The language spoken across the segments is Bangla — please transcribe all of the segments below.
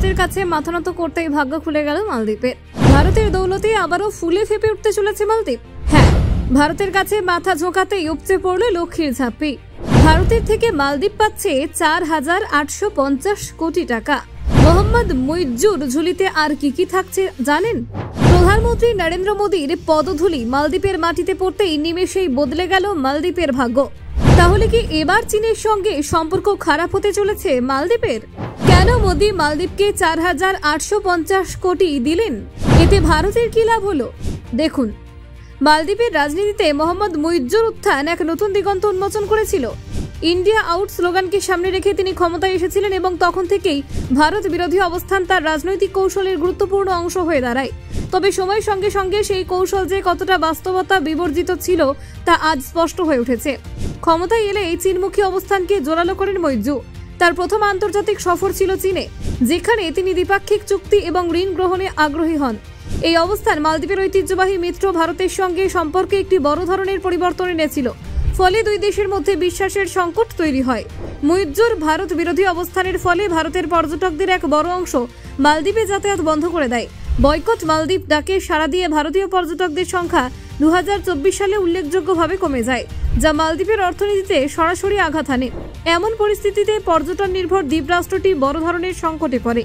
ভারতের কাছে মাথা নত করতেই ভাগ্য খুলে গেল মালদ্বীপের। ভারতের দৌলতে আবারও ফুলে ফেপে উঠতে চলেছে মালদ্বীপ। হ্যাঁ, ভারতের কাছে মাথা ঝোঁকাতেই উপচে পড়ল লক্ষ্মীর ঝাঁপি। ভারতের থেকে মালদ্বীপ পাচ্ছে 4,850 কোটি টাকা। মোহাম্মদ মুইজ্জুর ঝুলিতে আর কি থাকছে জানেন? প্রধানমন্ত্রী নরেন্দ্র মোদীর পদধূলি মালদ্বীপের মাটিতে পড়তেই নিমেষেই বদলে গেল মালদ্বীপের ভাগ্য। তাহলে কি এবার চীনের সঙ্গে সম্পর্ক খারাপ হতে চলেছে মালদ্বীপের? কেন মোদী মালদ্বীপকে 4,850 কোটি দিলেন? এতে ভারতের কি লাভ হলো? দেখুন, মালদ্বীপের রাজনীতিতে মোহাম্মদ মুইজ্জুর উত্থান এক নতুন দিগন্ত উন্মোচন করেছিল। ইন্ডিয়া আউট স্লোগানকে সামনে রেখে তিনি ক্ষমতায় এসেছিলেন এবং তখন থেকেই ভারত বিরোধী অবস্থান তার রাজনৈতিক কৌশলের গুরুত্বপূর্ণ অংশ হয়ে দাঁড়ায়। তবে সময়ের সঙ্গে সঙ্গে সেই কৌশল যে কতটা বাস্তবতা বিবর্জিত ছিল তা আজ স্পষ্ট হয়ে উঠেছে। ক্ষমতায় এলে এই চীনমুখী অবস্থানকে জোরালো করেন মুইজ্জু। তার প্রথম আন্তর্জাতিক সফর ছিল চীনে, যেখানে তিনি দ্বিপাক্ষিক চুক্তি এবং ঋণ গ্রহণে আগ্রহী হন। এই অবস্থান মালদ্বীপের ঐতিহ্যবাহী মিত্র ভারতের সঙ্গে সম্পর্কে একটি বড় ধরনের পরিবর্তন এনেছিল। ফলে দুই দেশের মধ্যে বিশ্বাসের সংকট তৈরি হয়। মুইজ্জুর ভারত বিরোধী অবস্থানের ফলে ভারতের পর্যটকদের এক বড় অংশ মালদ্বীপে যাতায়াত বন্ধ করে দেয়। বয়কট মালদ্বীপ ডাকে সাড়া দিয়ে ভারতীয় পর্যটকদের সংখ্যা 2024 সালে উল্লেখযোগ্যভাবে কমে যায়, যা মালদ্বীপের অর্থনীতিতে সরাসরি আঘাত হানে। এমন পরিস্থিতিতে পর্যটন নির্ভর দ্বীপরাষ্ট্রটি বড় ধরনের সংকটে পড়ে।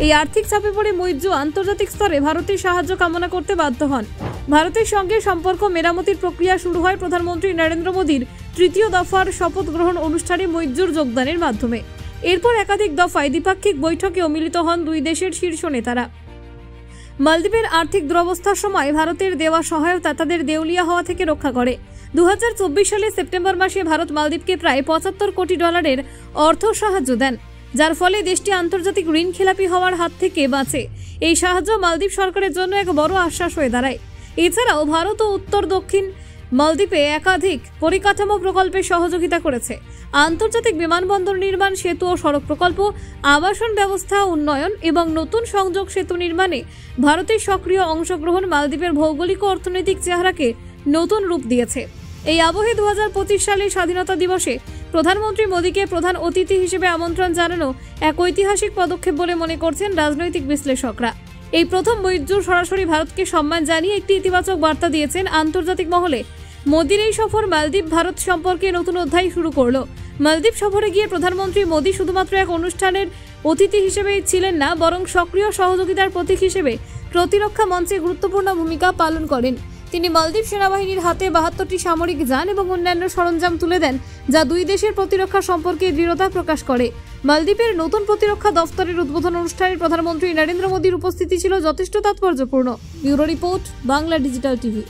এই আর্থিক চাপে পড়ে মুইজ্জু আন্তর্জাতিক স্তরে ভারতের সাহায্য কামনা করতে বাধ্য হন। ভারতের সঙ্গে সম্পর্ক মেরামতির প্রক্রিয়া শুরু হয় প্রধানমন্ত্রী নরেন্দ্র মোদীর তৃতীয় দফার শপথ গ্রহণ অনুষ্ঠানে মুইজ্জুর যোগদানের মাধ্যমে। এরপর একাধিক দফায় দ্বিপাক্ষিক বৈঠকেও মিলিত হন দুই দেশের শীর্ষ নেতারা। মালদ্বীপের আর্থিক দুরবস্থার সময় ভারতের দেওয়া সহায়তা তাদের দেউলিয়া হওয়া থেকে রক্ষা করে। 2024 সালে সেপ্টেম্বর মাসে ভারত মালদ্বীপকে প্রায় $75 কোটি অর্থ সাহায্য দেন, যার ফলে দেশটি আন্তর্জাতিক ঋণ খেলাপি হওয়ার হাত থেকে বাঁচে। এই সাহায্য মালদ্বীপ সরকারের জন্য এক বড় আশ্বাস হয়ে দাঁড়ায়। এছাড়াও ভারত ও উত্তর দক্ষিণ মালদ্বীপে একাধিক পরিকাঠামো প্রকল্পে সহযোগিতা করেছে। আন্তর্জাতিক বিমানবন্দর নির্মাণ, সেতু ও সড়ক প্রকল্প, আবাসন ব্যবস্থা উন্নয়ন এবং নতুন সংযোগ সেতু নির্মাণে ভারতের সক্রিয় অংশগ্রহণ মালদ্বীপের ভৌগোলিক ও অর্থনৈতিক চেহারাকে নতুন রূপ দিয়েছে। এই আবহে 2025 সালের স্বাধীনতা দিবসে প্রধানমন্ত্রী মোদীকে প্রধান অতিথি হিসেবে আমন্ত্রণ জানানো এক ঐতিহাসিক পদক্ষেপ বলে মনে করছেন রাজনৈতিক বিশ্লেষকরা। এই প্রথম মুইজ্জুর সরাসরি ভারতকে সম্মান জানিয়ে একটি ইতিবাচক বার্তা দিয়েছেন আন্তর্জাতিক মহলে। মোদীর এই সফর মালদ্বীপ ভারত সম্পর্কে নতুন অধ্যায় শুরু করলো। মালদ্বীপ সফরে গিয়ে প্রধানমন্ত্রী মোদী শুধুমাত্র এক অনুষ্ঠানের অতিথি হিসেবে ছিলেন না, বরং সক্রিয় সহযোগিতার প্রতীক হিসেবে প্রতিরক্ষা মঞ্চে গুরুত্বপূর্ণ ভূমিকা পালন করেন। তিনি মালদ্বীপ সেনাবাহিনীর হাতে 72টি সামরিক যান এবং অন্যান্য সরঞ্জাম তুলে দেন, যা দুই দেশের প্রতিরক্ষা সম্পর্কে দৃঢ়তা প্রকাশ করে। মালদ্বীপের নতুন প্রতিরক্ষা দফতরের উদ্বোধন অনুষ্ঠানে প্রধানমন্ত্রী নরেন্দ্র মোদীর উপস্থিতি ছিল যথেষ্ট তাৎপর্যপূর্ণ। Bureau report, Bangla digital TV.